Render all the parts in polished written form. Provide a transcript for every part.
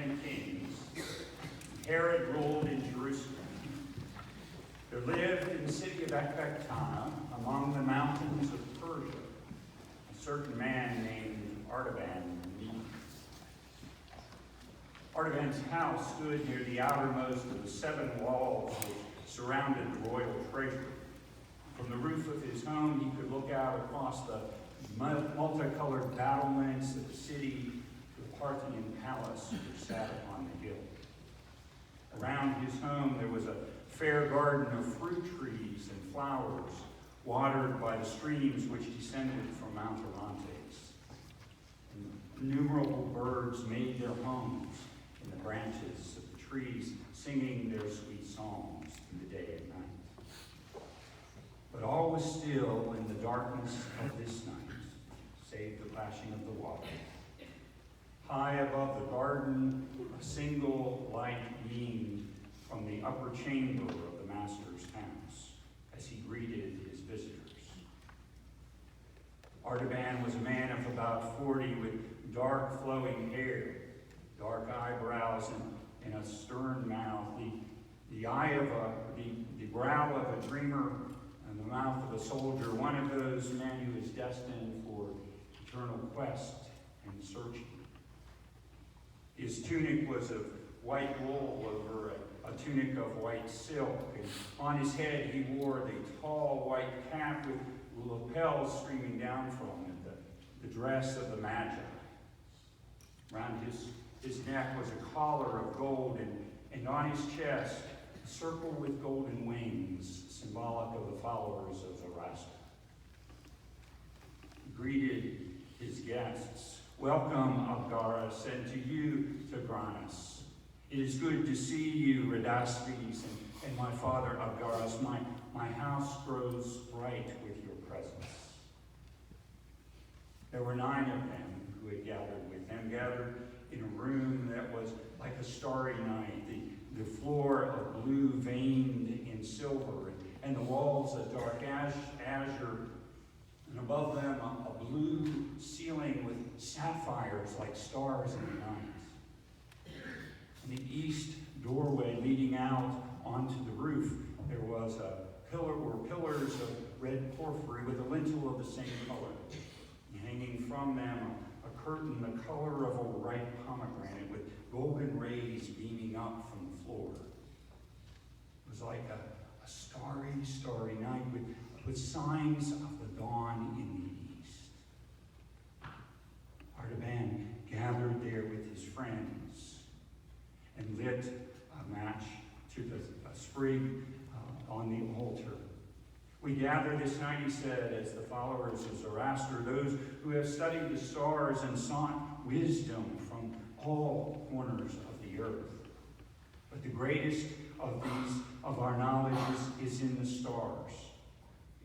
many kings. Herod ruled in Jerusalem. There lived in the city of Ecbatana, among the mountains of Persia, a certain man named Artaban. Artaban's house stood near the outermost of the 7 walls which surrounded the royal treasury. From the roof of his home, he could look out across the multicolored battlements of the city to the Parthian palace which sat upon the hill. Around his home, there was a fair garden of fruit trees and flowers, watered by the streams which descended from Mount Orontes. Innumerable birds made their homes in the branches of the trees, singing their sweet songs through the day and night. But all was still in the darkness of this night, save the plashing of the water. High above the garden, a single light beamed from the upper chamber of the master's house as he greeted his visitors. Artaban was a man of about 40 with dark flowing hair, dark eyebrows, and a stern mouth, the brow of a dreamer and the mouth of a soldier, one of those men who is destined for eternal quest and searching. His tunic was of white wool over a tunic of white silk, and on his head he wore the tall white cap with lapels streaming down from it, the dress of the Magi. Around his neck was a collar of gold, and on his chest a circle with golden wings, symbolic of the followers of Zoroaster. He greeted his guests. Welcome, Abgaras, and to you, Tigranes. It is good to see you, Rhadaspes, and my father, Abgaras. My house grows bright with your presence. There were 9 of them who had gathered with him, gathered in a room that was like a starry night, the floor of blue veined in silver, and the walls of dark azure, and above them a blue ceiling with sapphires like stars in the night. In the east doorway leading out onto the roof, there was pillars of red porphyry with a lintel of the same color. And hanging from them, a curtain the color of a ripe pomegranate with golden rays beaming up from the floor. It was like a starry, starry night with signs of the dawn in the east. Artaban gathered there with his friends and lit a match to a sprig on the altar. We gather this night, he said, as the followers of Zoroaster, those who have studied the stars and sought wisdom from all corners of the earth. But the greatest of our knowledge is in the stars.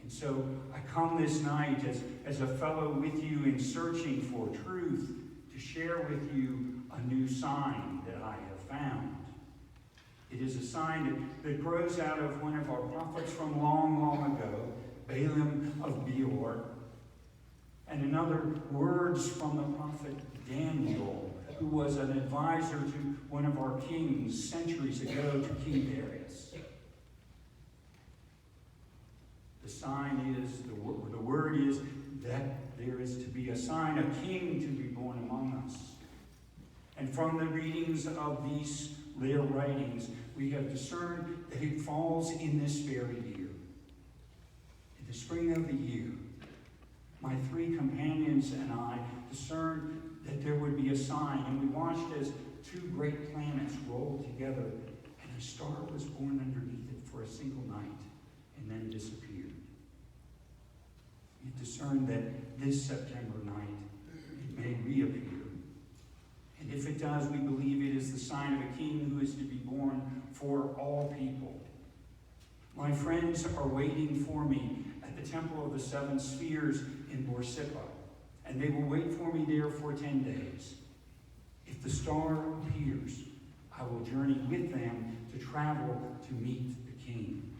And so I come this night as a fellow with you in searching for truth to share with you a new sign that I have found. It is a sign that grows out of one of our prophets from long, long ago, Balaam of Beor, and another words from the prophet Daniel, who was an advisor to one of our kings centuries ago, to King Darius. The sign is, the word is that there is to be a sign, a king to be born among us. And from the readings of these their writings, we have discerned that it falls in this very year. In the spring of the year, my 3 companions and I discerned that there would be a sign, and we watched as 2 great planets rolled together, and a star was born underneath it for a single night, and then disappeared. We discerned that this September night, it may reappear. And if it does, we believe it is the sign of a king who is to be born for all people. My friends are waiting for me at the Temple of the 7 Spheres in Borsippa, and they will wait for me there for 10 days. If the star appears, I will journey with them to travel to meet the king.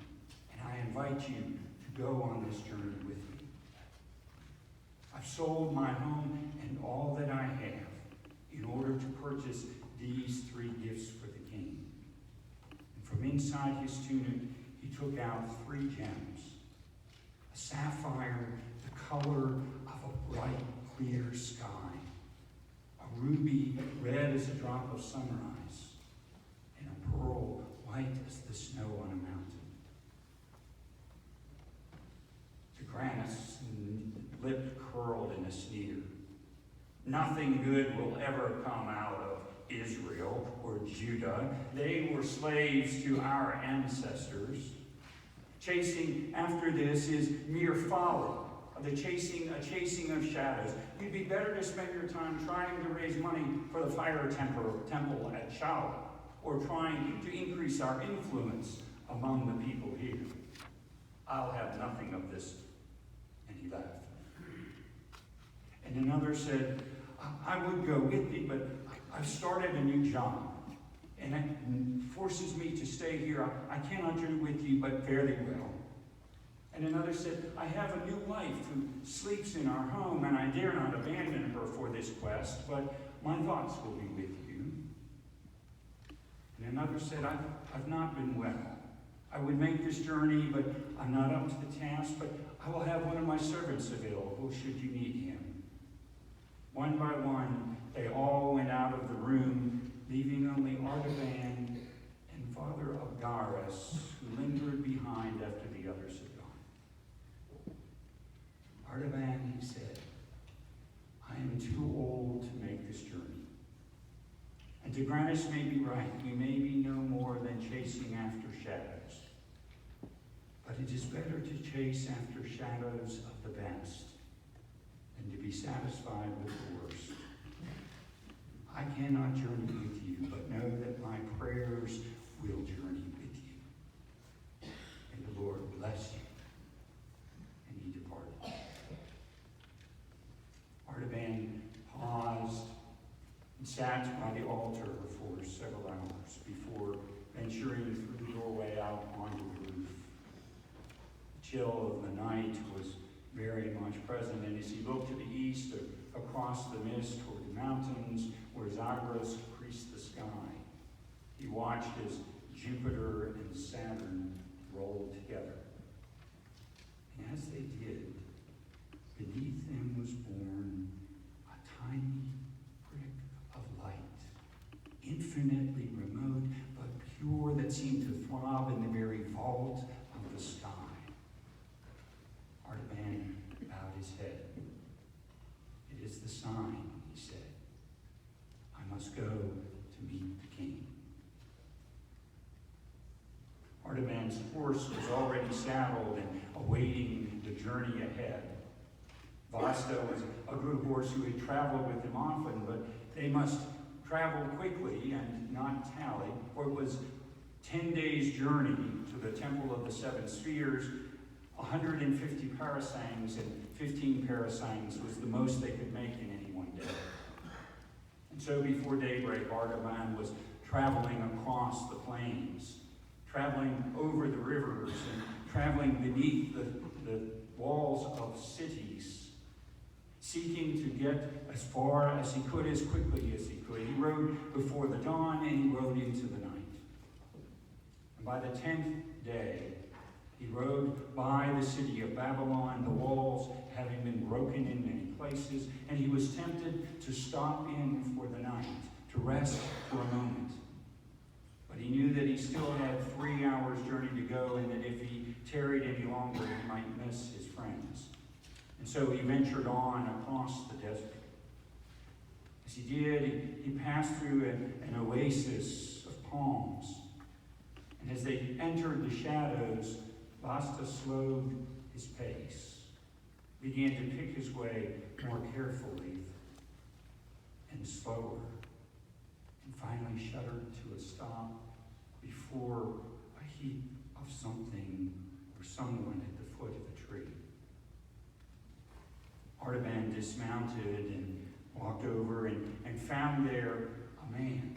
And I invite you to go on this journey with me. I've sold my home and all that I have in order to purchase these 3 gifts for the king. And from inside his tunic, he took out 3 gems. A sapphire, the color of a bright, clear sky. A ruby, red as a drop of sunrise. And a pearl, white as the snow on a mountain. Tigranes' lip curled in a sneer. Nothing good will ever come out of Israel or Judah. They were slaves to our ancestors. Chasing after this is mere folly, a chasing of shadows. You'd be better to spend your time trying to raise money for the fire temple at Shiloh, or trying to increase our influence among the people here. I'll have nothing of this. And he left. And another said, I would go with thee, but I've started a new job, and it forces me to stay here. I cannot journey with you, but fare thee well. And another said, I have a new wife who sleeps in our home, and I dare not abandon her for this quest, but my thoughts will be with you. And another said, I've not been well. I would make this journey, but I'm not up to the task, but I will have one of my servants available should you need him. One by one, they all went out of the room, leaving only Artaban and Father Abgarus, who lingered behind after the others had gone. Artaban, he said, I am too old to make this journey. And Tigranes may be right. We may be no more than chasing after shadows. But it is better to chase after shadows of the best than to be satisfied with the worst. I cannot journey with you, but know that my prayers will journey with you. And the Lord bless you. And he departed. Artaban paused and sat by the altar for several hours before venturing through the doorway out onto the roof. The chill of the night was very much present, and as he looked to the east, across the mist toward the mountains where Zagros creased the sky, he watched as Jupiter and Saturn rolled together. And as they did, beneath them was born a tiny prick of light, infinitely remote but pure, that seemed to throb in the very vault of the sky. Artaban bowed his head. It is the sign, he said. I must go to meet the king. Artaban's horse was already saddled and awaiting the journey ahead. Vasta was a good horse who had traveled with him often, but they must travel quickly and not tally, for it was 10 days' journey to the Temple of the Seven Spheres. 150 parasangs and 15 parasangs was the most they could make in any one day. And so before daybreak, Artaban was traveling across the plains, traveling over the rivers, and traveling beneath the walls of cities, seeking to get as far as he could, as quickly as he could. He rode before the dawn, and he rode into the night. And by the 10th day, he rode by the city of Babylon, the walls having been broken in many places, and he was tempted to stop in for the night, to rest for a moment. But he knew that he still had 3 hours' journey to go, and that if he tarried any longer, he might miss his friends. And so he ventured on across the desert. As he did, he passed through an oasis of palms. And as they entered the shadows, Vasta slowed his pace, began to pick his way more carefully and slower, and finally shuddered to a stop before a heap of something or someone at the foot of a tree. Artaban dismounted and walked over and found there a man,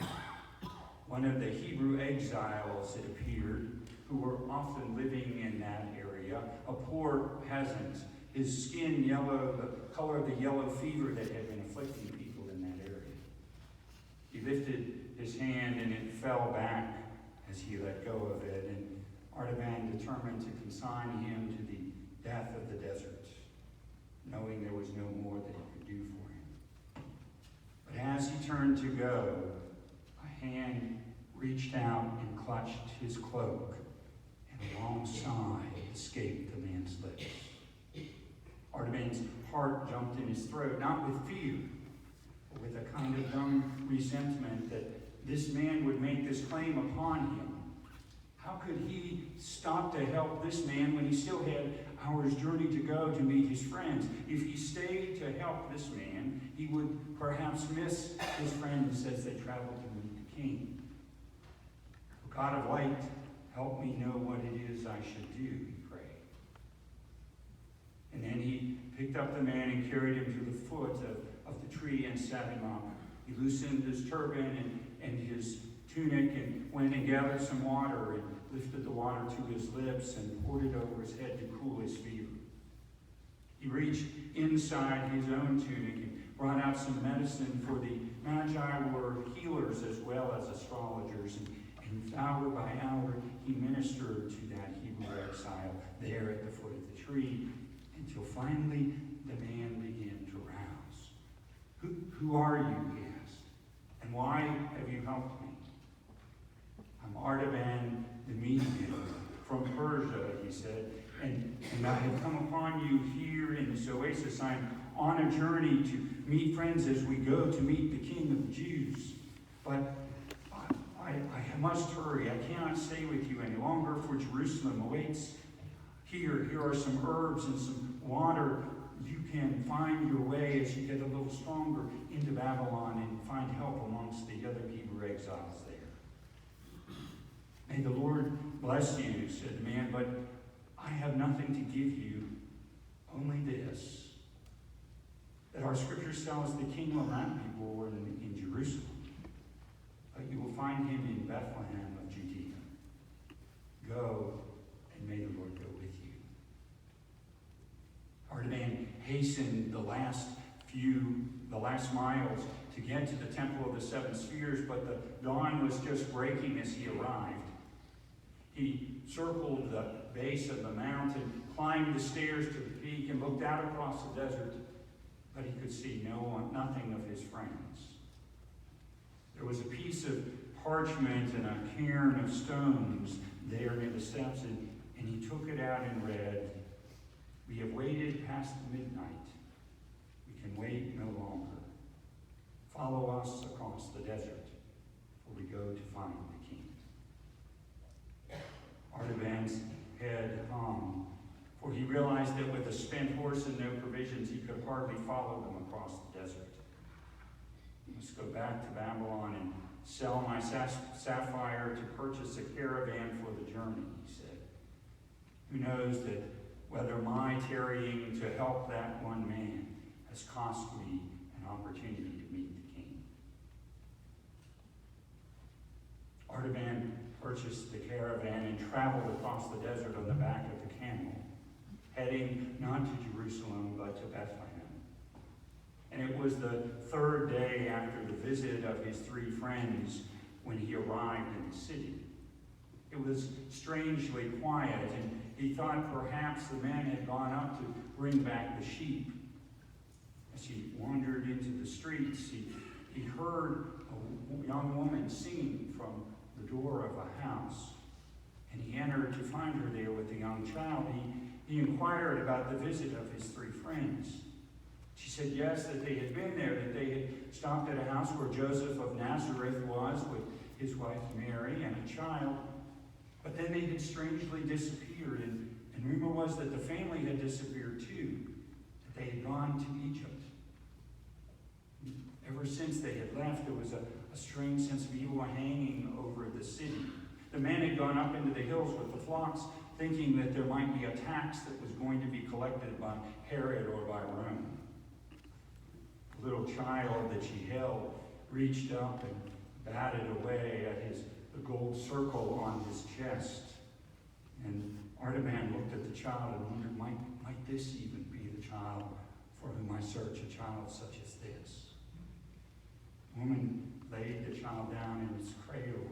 one of the Hebrew exiles, it appeared, who were often living in that area, a poor peasant, his skin yellow, the color of the yellow fever that had been afflicting people in that area. He lifted his hand, and it fell back as he let go of it. And Artaban determined to consign him to the death of the desert, knowing there was no more that he could do for him. But as he turned to go, a hand reached out and clutched his cloak, and a long sigh escaped the man's lips. Artaban's heart jumped in his throat, not with fear, but with a kind of dumb resentment that this man would make this claim upon him. How could he stop to help this man when he still had hours' journey to go to meet his friends? If he stayed to help this man, he would perhaps miss his friends as they traveled to meet the king. O God of light, help me know what it is I should do, he prayed. And then he picked up the man and carried him to the foot of the tree and sat him up. He loosened his turban and his tunic and went and gathered some water and lifted the water to his lips and poured it over his head to cool his fever. He reached inside his own tunic and brought out some medicine, for the Magi were healers as well as astrologers, and hour by hour he ministered to that Hebrew exile there at the foot of the tree, until finally the man began to rouse. Who are you, he asked, and why have you helped me? I'm Artaban the Median from Persia, he said, and I have come upon you here in this oasis. I'm on a journey to meet friends as we go to meet the King of the Jews. But I must hurry. I cannot stay with you any longer, for Jerusalem awaits. Here are some herbs and some water. You can find your way as you get a little stronger into Babylon and find help amongst the other Hebrew exiles there. May the Lord bless you, said the man, but I have nothing to give you, only this, that our scriptures tell us the king will not be born in Jerusalem, but you will find him in Bethlehem of Judea. Go, and may the Lord go with you. Artaban hastened the last miles to get to the Temple of the Seven Spheres, but the dawn was just breaking as he arrived. He circled the base of the mountain, climbed the stairs to the peak, and looked out across the desert, but he could see nothing of his friends. There was a piece of parchment and a cairn of stones there near the steps, and he took it out and read, "We have waited past midnight. We can wait no longer. Follow us across the desert, for we go to find the king." Artaban's head hung, for he realized that with a spent horse and no provisions, he could hardly follow them across the desert. I must go back to Babylon and sell my sapphire to purchase a caravan for the journey, he said. Who knows that whether my tarrying to help that one man has cost me an opportunity to meet the king. Artaban purchased the caravan and traveled across the desert on the back of the camel, heading not to Jerusalem but to Bethlehem. And it was the third day after the visit of his three friends when he arrived in the city. It was strangely quiet, and he thought perhaps the men had gone up to bring back the sheep. As he wandered into the streets, he heard a young woman singing from the door of a house, and he entered to find her there with a young child. He inquired about the visit of his three friends. She said yes, that they had been there, that they had stopped at a house where Joseph of Nazareth was with his wife Mary and a child, but then they had strangely disappeared, and rumor was that the family had disappeared too, that they had gone to Egypt. Ever since they had left, there was a strange sense of evil hanging over the city. The men had gone up into the hills with the flocks, thinking that there might be a tax that was going to be collected by Herod or by Rome. The little child that she held reached up and batted away at the gold circle on his chest. And Artaban looked at the child and wondered, might this even be the child for whom I search, a child such as this? The woman laid the child down in its cradle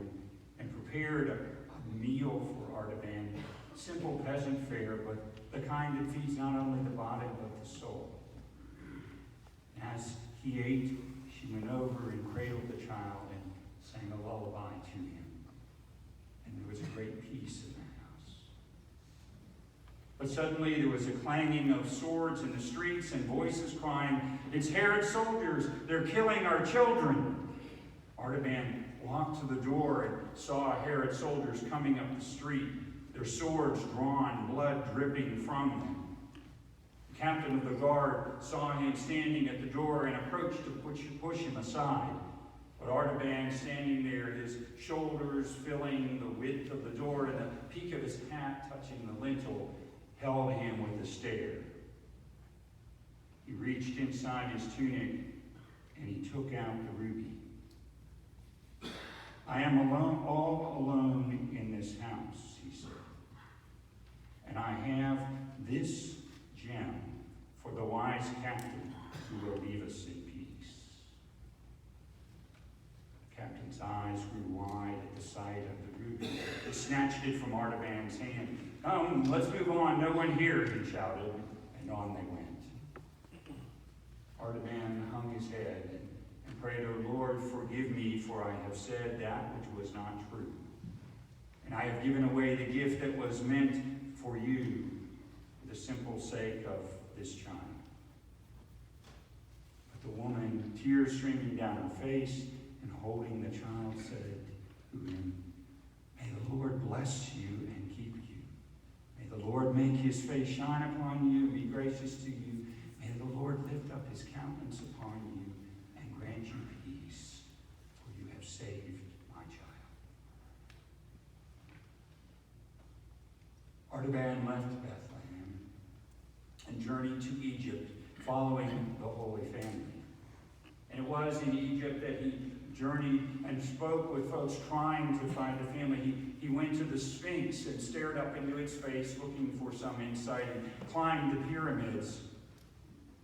and prepared a meal for Artaban. Simple peasant fare, but the kind that feeds not only the body but the soul. As he ate, she went over and cradled the child and sang a lullaby to him. And there was a great peace in the house. But suddenly there was a clanging of swords in the streets and voices crying, "It's Herod's soldiers! They're killing our children!" Artaban walked to the door and saw Herod's soldiers coming up the street, their swords drawn, blood dripping from them. The captain of the guard saw him standing at the door and approached to push him aside. But Artaban, standing there, his shoulders filling the width of the door and the peak of his hat touching the lintel, held him with a stare. He reached inside his tunic and he took out the ruby. "I am alone, all alone in this house," he said. "And I have this gem for the wise captain who will leave us in peace." The captain's eyes grew wide at the sight of the ruby. He snatched it from Artaban's hand. "Come, let's move on. No one here," he shouted, and on they went. Artaban hung his head and prayed, "O Lord, forgive me, for I have said that which was not true. And I have given away the gift that was meant for you for the simple sake of this child." But the woman, tears streaming down her face and holding the child, said to him, "May the Lord bless you and keep you. May the Lord make his face shine upon you and be gracious to you. May the Lord lift up his countenance upon you and grant you peace, for you have saved my child." Artaban left Bethlehem and journeyed to Egypt, following the Holy Family. And it was in Egypt that he journeyed and spoke with folks trying to find the family. He went to the Sphinx and stared up into its face, looking for some insight, and climbed the pyramids.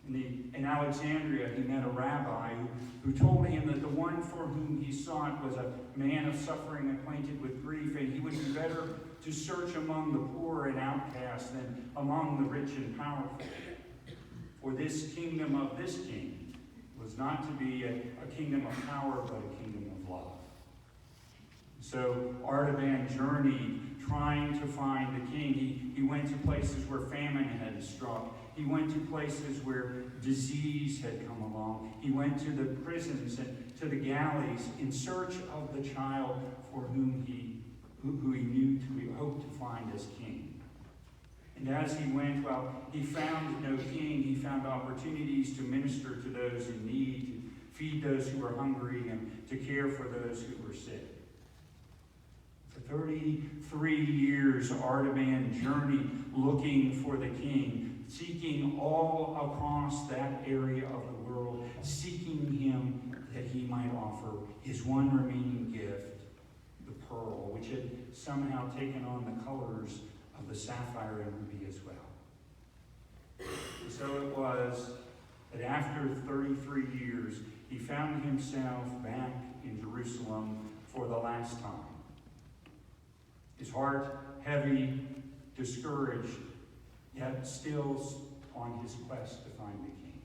In Alexandria, he met a rabbi who told him that the one for whom he sought was a man of suffering, acquainted with grief, and he would be better to search among the poor and outcast than among the rich and powerful. For this kingdom of this king was not to be a kingdom of power, but a kingdom of love. So Artaban journeyed, trying to find the king. He went to places where famine had struck. He went to places where disease had come along. He went to the prisons and to the galleys in search of the child for whom who he knew he hoped to find as king. And as he went, he found no king. He found opportunities to minister to those in need, to feed those who were hungry, and to care for those who were sick. For 33 years, Artaban journeyed looking for the king, seeking all across that area of the world, seeking him that he might offer his one remaining gift, the pearl, which had somehow taken on the colors of the sapphire and ruby as well. And so it was that after 33 years, he found himself back in Jerusalem for the last time. His heart heavy, discouraged, yet still on his quest to find the king.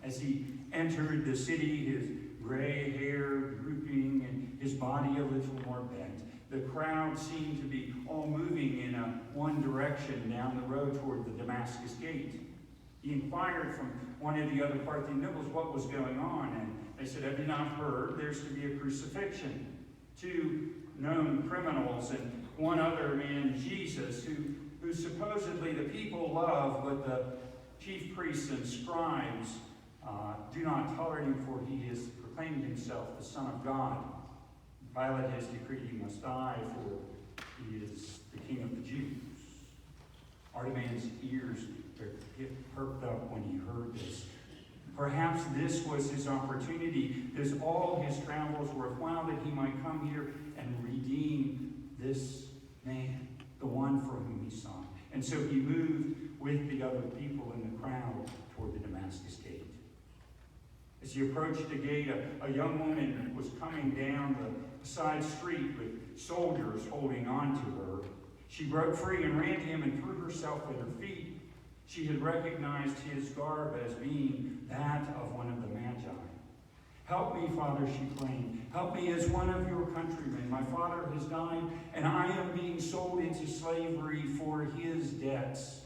As he entered the city, his gray hair drooping and his body a little more bent, the crowd seemed to be all moving in one direction down the road toward the Damascus gate. He inquired from one of the other Parthian nobles what was going on, and they said, "Have you not heard? There's to be a crucifixion. 2 known criminals and one other man, Jesus, who supposedly the people love, but the chief priests and scribes do not tolerate him, for he has proclaimed himself the Son of God. Pilate has decreed he must die, for he is the King of the Jews." Artaban's ears perked up when he heard this. Perhaps this was his opportunity. This all his travels worthwhile, that he might come here and redeem this man, the one for whom he sought. And so he moved with the other people in the crowd toward the Damascus gate. As he approached the gate, a young woman was coming down the side street with soldiers holding on to her. She broke free and ran to him and threw herself at her feet. She had recognized his garb as being that of one of the Magi. Help me, Father, she claimed. Help me as one of your countrymen. My father has died, and I am being sold into slavery for his debts.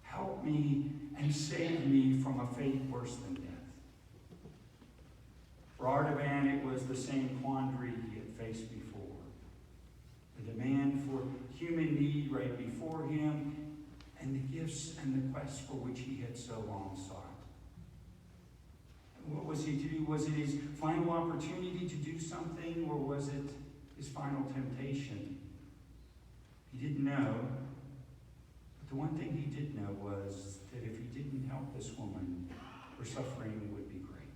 Help me and save me from a fate worse than death. For Artaban, it was the same quandary he had faced before. The demand for human need right before him, and the gifts and the quest for which he had so long sought. What was he to do? Was it his final opportunity to do something, or was it his final temptation? He didn't know. But the one thing he did know was that if he didn't help this woman, her suffering would be great.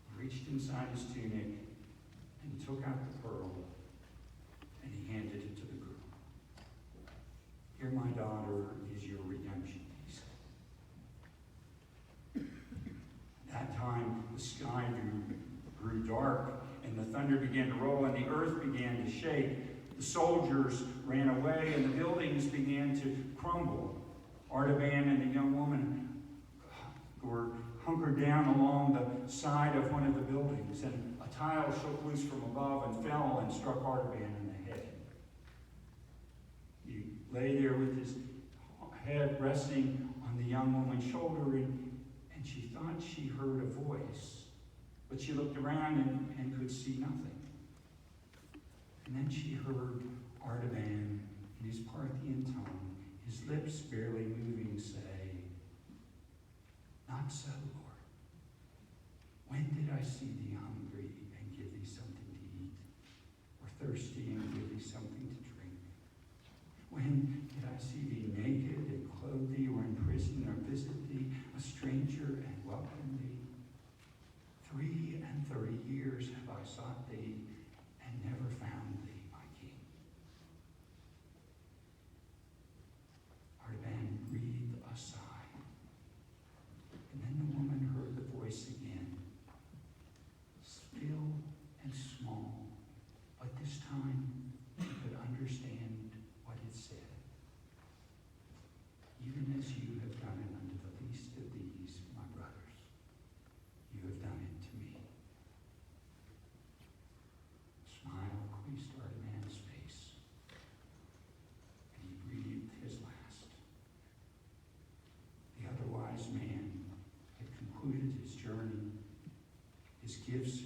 He reached inside his tunic, and he took out the pearl, and he handed it to the girl. Here, my daughter, is your redemption, he said. At that time, the sky grew dark, and the thunder began to roll, and the earth began to shake. The soldiers ran away, and the buildings began to crumble. Artaban and the young woman were hunkered down along the side of one of the buildings, and a tile shook loose from above and fell and struck Artaban in the head. He lay there with his head resting on the young woman's shoulder, and she thought she heard a voice, but she looked around and could see nothing. And then she heard Artaban in his Parthian tongue, his lips barely moving, say, "Not so, Lord. When did I see thee hungry and give thee something to eat, or thirsty and give thee something to drink? When did I see thee naked and clothe thee, or in prison, or visit thee, a stranger, and welcome thee? 33 years have I sought thee, and never found thee, my King." Artaban breathed a sigh, and then the woman heard the voice again, still and small, but this time she could understand what it said. "Even as you have done it unto the least of these, my brothers, you have done it to me." A smile creased Artaban's face, and he breathed his last. The otherwise man had concluded his journey. His gifts